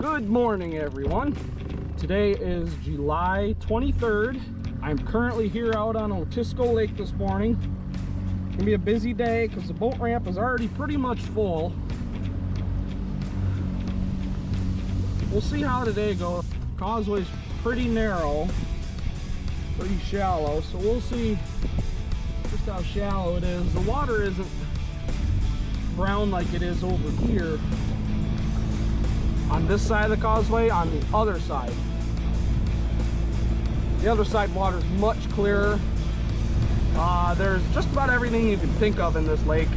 Good morning, everyone. Today is July 23rd. I'm currently here out on Otisco Lake this morning. It's gonna be a busy day because the boat ramp is already pretty much full. We'll see how today goes. Causeway's pretty narrow, pretty shallow, so we'll see just how shallow it is. The water isn't brown like it is over here on this side of the causeway. On the other side, the other side water is much clearer. There's just about everything you can think of in this lake.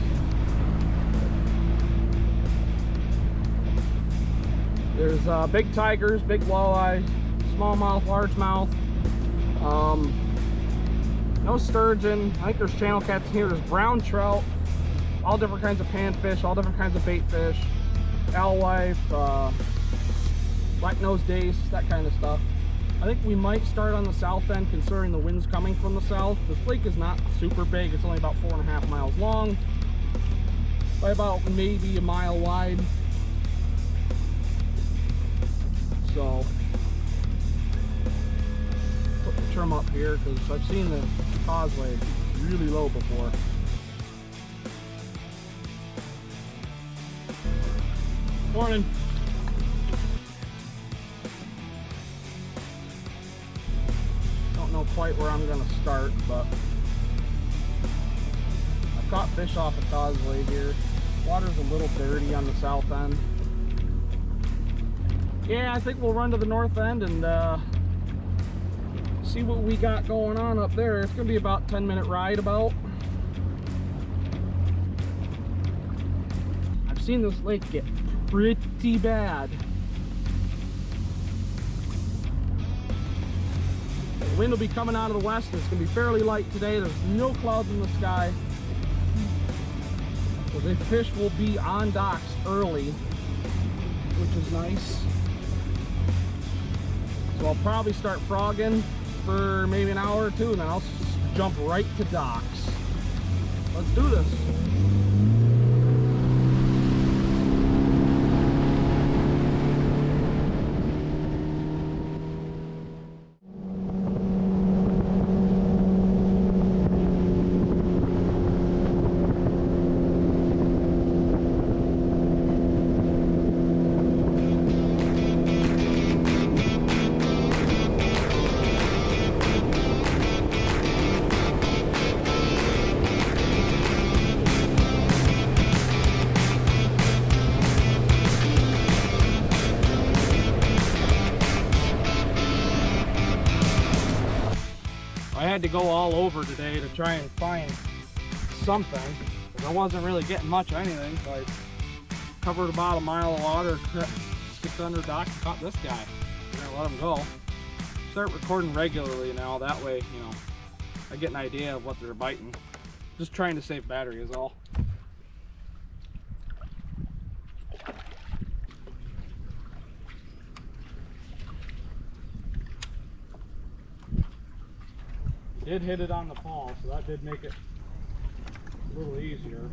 There's big tigers, big walleye, smallmouth, largemouth, no sturgeon. I think there's channel cats here. There's brown trout, all different kinds of panfish, all different kinds of bait fish, alewife, black-nosed dace, that kind of stuff. I think we might start on the south end considering the wind's coming from the south. This lake is not super big. It's only about 4.5 miles long by about maybe a mile wide. So put the trim up here because I've seen the causeway really low before. Morning. Don't know quite where I'm gonna start, but I've caught fish off the causeway here. Water's a little dirty on the south end. Yeah, I think we'll run to the north end and see what we got going on up there. It's gonna be about a 10-minute ride about. I've seen this lake get pretty bad. The wind will be coming out of the west. It's gonna be fairly light today. There's no clouds in the sky. So the fish will be on docks early, which is nice. So I'll probably start frogging for maybe an hour or two, and then I'll jump right to docks. Let's do this. I had to go all over today to try and find something, because I wasn't really getting much of anything. So I covered about a mile of water, skipped under dock, and caught this guy. I'm gonna let him go. Start recording regularly now. That way, you know, I get an idea of what they're biting. Just trying to save battery is all. Did hit it on the fall, so that did make it a little easier.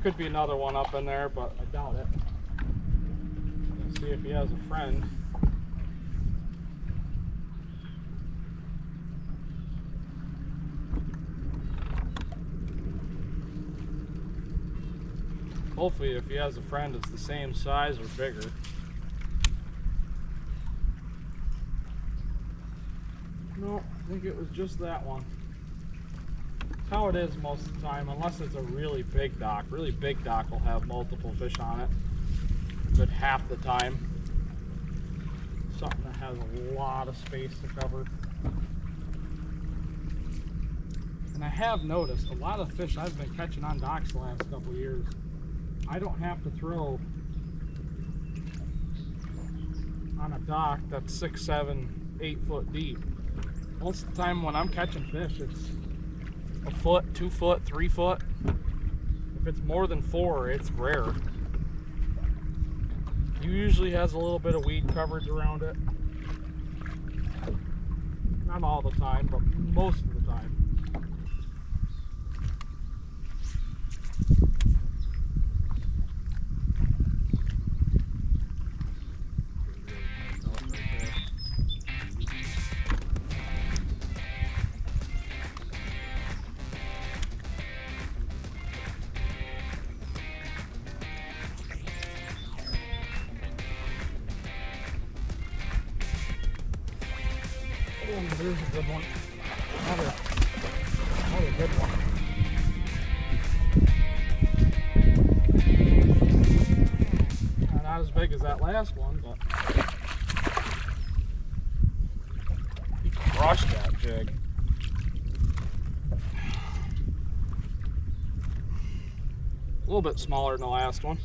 Could be another one up in there, but I doubt it. Let's see if he has a friend. Hopefully, if he has a friend, it's the same size or bigger. No, I think it was just that one. That's how it is most of the time, unless it's a really big dock. Really big dock will have multiple fish on it. A good half the time. Something that has a lot of space to cover. And I have noticed a lot of fish I've been catching on docks the last couple of years, I don't have to throw on a dock that's 6, 7, 8 foot deep. Most of the time when I'm catching fish, it's a foot, 2 foot, 3 foot. If it's more than 4, it's rare. Usually has a little bit of weed coverage around it. Not all the time, but most of the time. There's a good one. Another good one. Not as big as that last one, but he crushed that jig. A little bit smaller than the last one.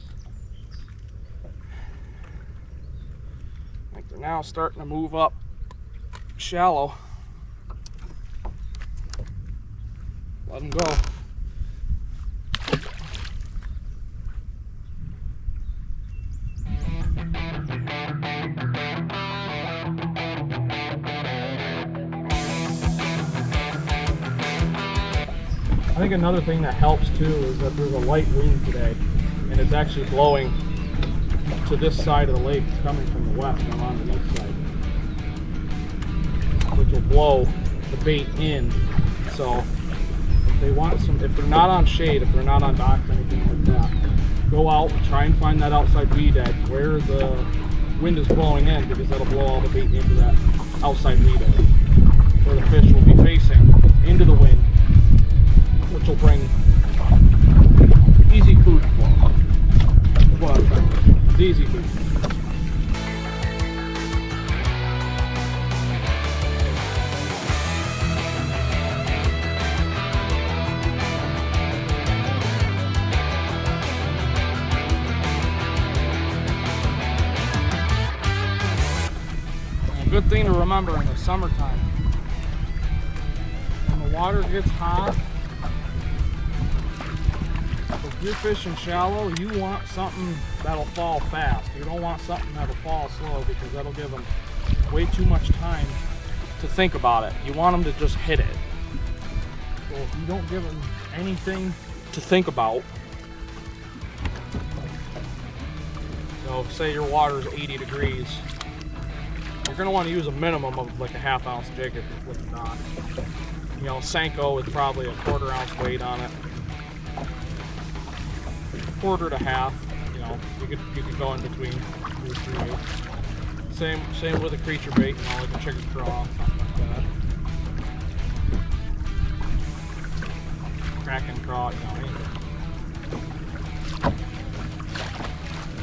I think they're now starting to move up shallow. Let them go. I think another thing that helps too is that there's a light wind today, and it's actually blowing to this side of the lake. It's coming from the west. I'm on the east side, which will blow the bait in. So if they want some, if they're not on shade, if they're not on docks, anything like that, go out and try and find that outside weed edge where the wind is blowing in, because that'll blow all the bait into that outside weed edge, where the fish will be facing into the wind, which will bring easy food flow. That's what I'm trying to do. It's easy food. A good thing to remember in the summertime, when the water gets hot, if you're fishing shallow, you want something that'll fall fast. You don't want something that'll fall slow, because that'll give them way too much time to think about it. You want them to just hit it. So if you don't give them anything to think about, so say your water's 80 degrees, you're going to want to use a minimum of like a ½ ounce jig if you're flipping dock. You know, Senko with probably a ¼ ounce weight on it. Quarter to half, you know, you could go in between 2 or 3/8. Same with a creature bait, you know, like a chicken craw, something like that. Kraken craw, you know, anything.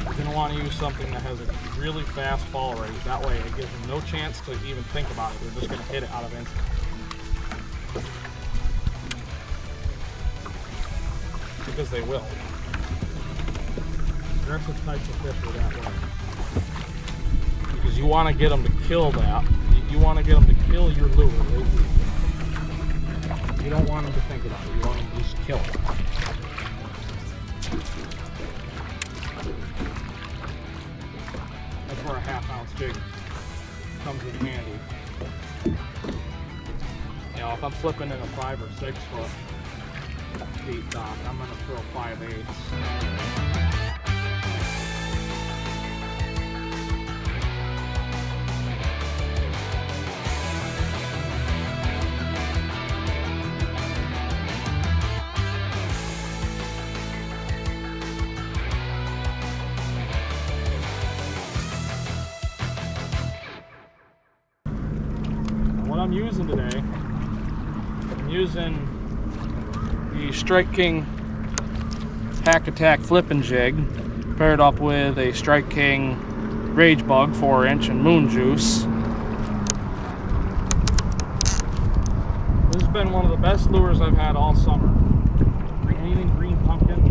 You're gonna want to use something that has a really fast fall rate. That way, it gives them no chance to even think about it. They're just gonna hit it out of instant. Because they will. Aggressive types of fish are that way, because you want to get them to kill that. You want to get them to kill your lure. You don't want them to think about it. You want them to just kill it. That's where a ½ ounce jig comes in handy. You know, if I'm flipping in a 5 or 6 foot deep dock, I'm going to throw 5/8. What I'm using today, I'm using the Strike King Hack Attack flipping jig paired up with a Strike King Rage Bug 4-inch and Moon Juice. This has been one of the best lures I've had all summer. Anything green pumpkin,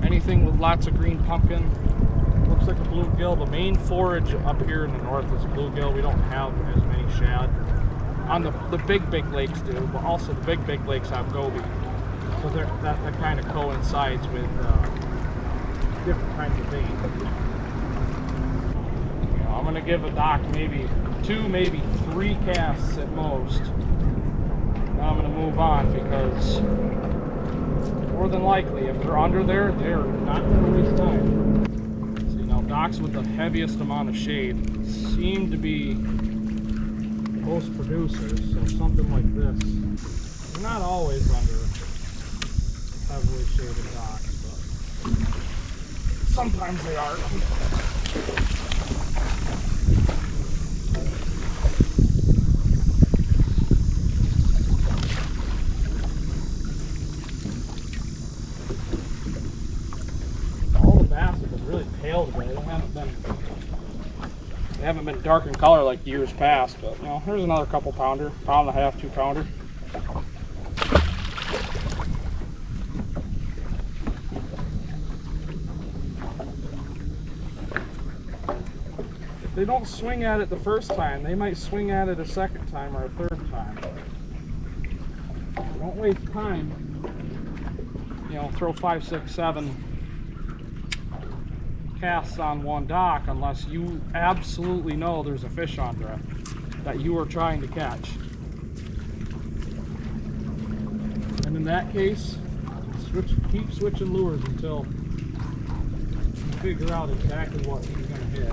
anything with lots of green pumpkin. Looks like a bluegill. The main forage up here in the north is bluegill. We don't have as many shad. On the big lakes do, but also the big lakes have goby. So that kind of coincides with different kinds of bait. You know, I'm going to give a dock maybe 2, maybe 3 casts at most. Now I'm going to move on, because more than likely, if they're under there, they're not going to waste time. Docks with the heaviest amount of shade seem to be most producers, so something like this. They're not always under heavily shaded docks, but sometimes they are. been dark in color like years past, but you know, here's another couple pounder, pound and a half, 2 pounder. If they don't swing at it the first time, they might swing at it a second time or a third time. Don't waste time. You know, throw 5, 6, 7 casts on one dock unless you absolutely know there's a fish under it that you are trying to catch. And in that case, keep switching lures until you figure out exactly what you're going to hit.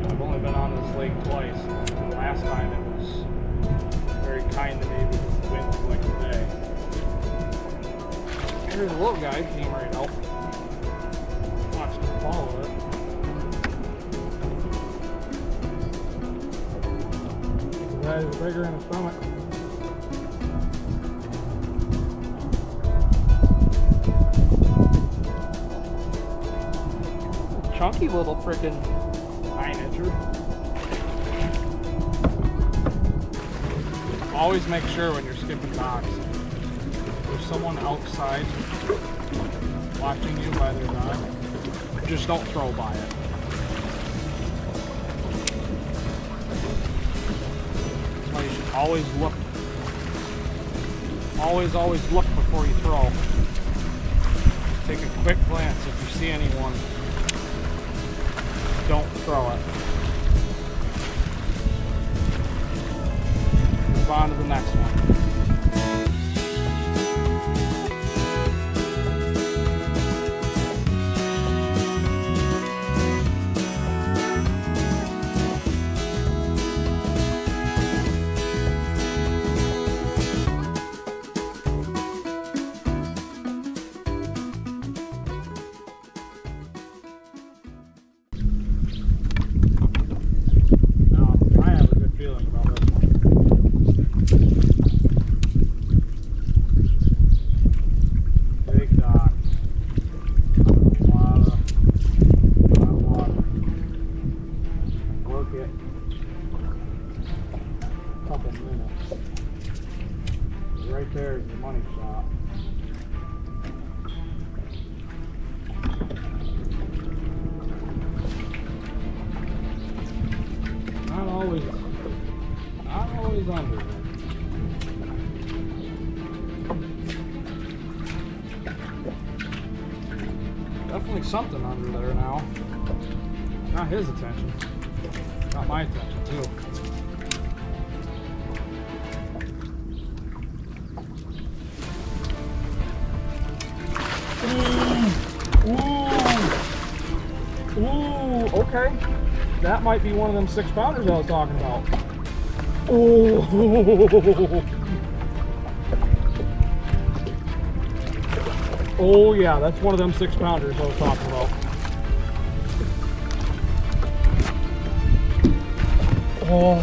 I've only been on this lake twice. Last time it was very kind to me because the wind was like today. Here's a little guy, came right out. Watched him follow it. The guy is bigger in his stomach. Chunky little frickin' 9-incher. Always make sure when you're skipping docks, there's someone outside watching you by their dock. Just don't throw by it. That's why you should always look. Always look before you throw. Take a quick glance if you see anyone. Don't throw it. Move on to the next one. Right there is the money shot. Not always under. Definitely something under there now. Got his attention. Got my attention too. Ooh, okay. That might be one of them 6-pounders I was talking about. Oh. Oh yeah, that's one of them 6-pounders I was talking about. Oh.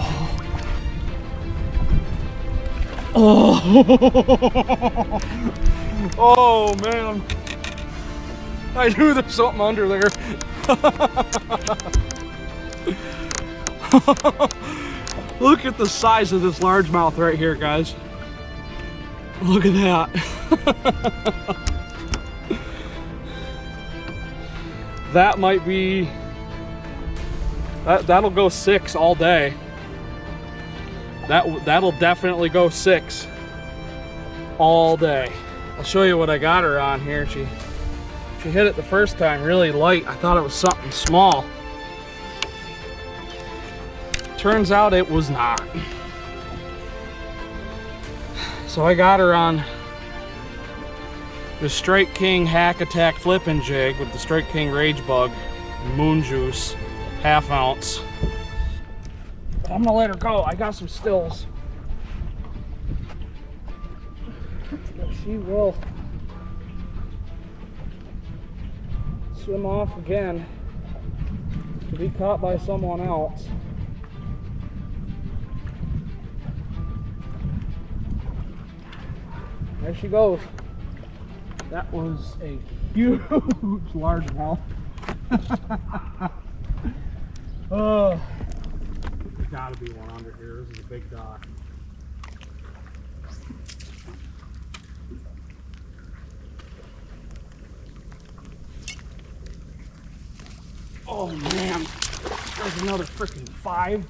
Oh. Oh man. I knew there's something under there. Look at the size of this largemouth right here, guys. Look at that. That might be, that'll go 6 all day. That'll definitely go 6 all day. I'll show you what I got her on here. She hit it the first time really light. I thought it was something small. Turns out it was not. So I got her on the Strike King Hack Attack flipping jig with the Strike King Rage Bug Moon Juice, 1/2 ounce. But I'm gonna let her go. I got some stills. But she will swim off again to be caught by someone else. There she goes. That was a huge largemouth. Oh, there's gotta be one under here. This is a big dock. Oh man, there's another freaking 5.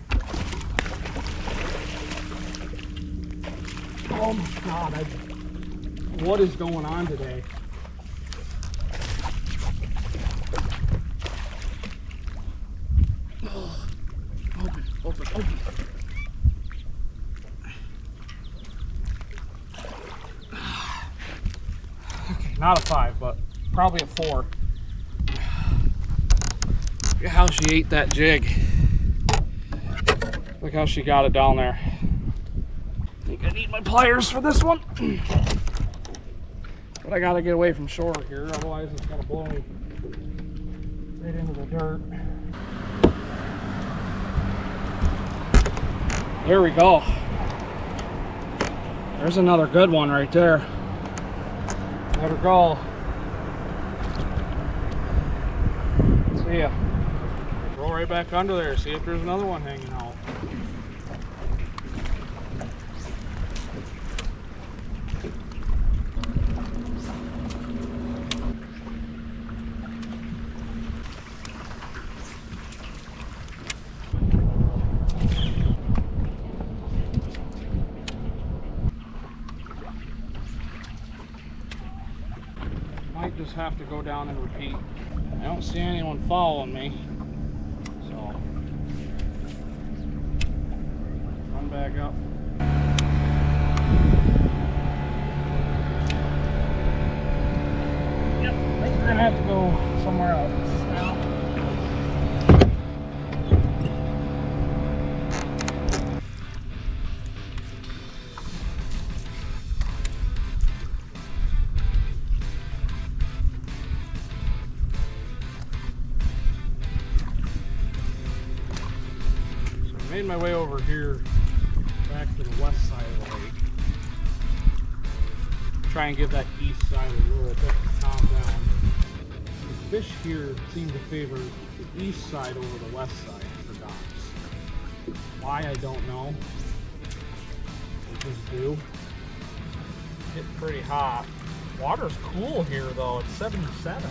Oh my god, what is going on today? Oh, open. Okay, not a 5, but probably a 4. Look at how she ate that jig. Look how she got it down there. I think I need my pliers for this one. But I gotta get away from shore here, otherwise it's gonna blow me right into the dirt. There we go. There's another good one right there. Let her go. See ya. Roll right back under there, see if there's another one hanging out. Might just have to go down and repeat. I don't see anyone following me, so run back up. Yep, I think we're gonna have to go somewhere else now. Made my way over here back to the west side of the lake. Try and give that east side a little bit to calm down. The fish here seem to favor the east side over the west side for docks. Why, I don't know. They just do. It's pretty hot. Water's cool here though, it's 77.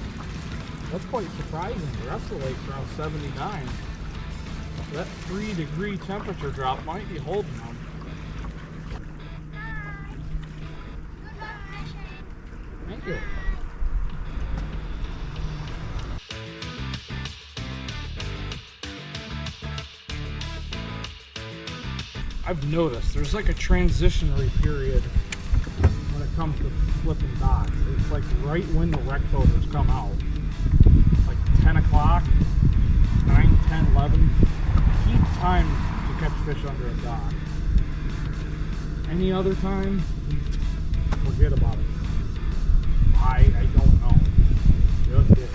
That's quite surprising. The rest of the lake's around 79. That 3-degree temperature drop might be holding them. Thank you. I've noticed there's like a transitionary period when it comes to flipping docks. It's like right when the wreck boaters come out. Like 10 o'clock, 9, 10, 11. Time to catch fish under a dock. Any other time, forget about it. I don't know. Just is.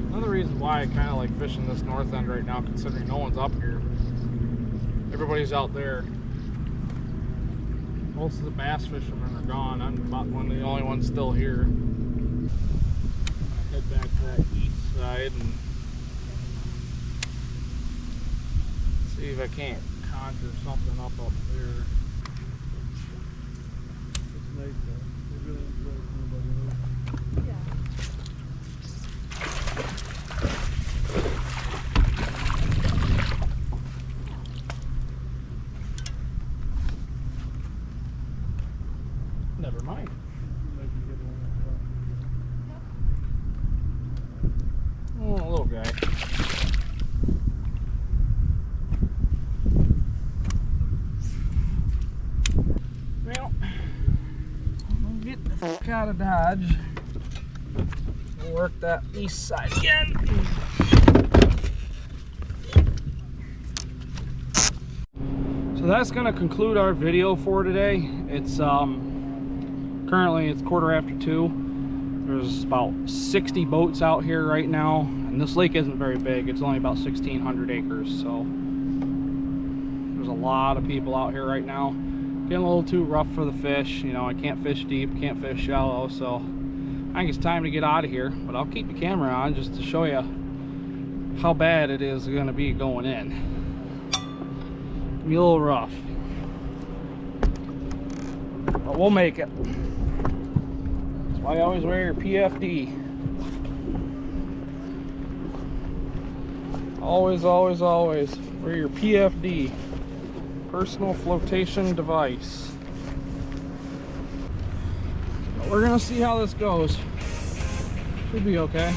Another reason why I kind of like fishing this north end right now, considering no one's up here. Everybody's out there. Most of the bass fishermen are gone. I'm about one of the only ones still here. I head back to that east side and see if I can't conjure something up there. It's nice though. I really enjoy it. Yeah. Never mind. Oh, little guy. Well, get the fuck out of Dodge. work that east side again. So that's gonna conclude our video for today. It's currently it's 2:15. There's about 60 boats out here right now, and this lake isn't very big. It's only about 1,600 acres, so there's a lot of people out here right now. Getting a little too rough for the fish. You know, I can't fish deep, can't fish shallow, so I think it's time to get out of here. But I'll keep the camera on just to show you how bad it is going to be going in. It'll be a little rough, but we'll make it. That's why you always wear your PFD. Always, always, always wear your PFD. Personal flotation device. But we're gonna see how this goes. Should be okay.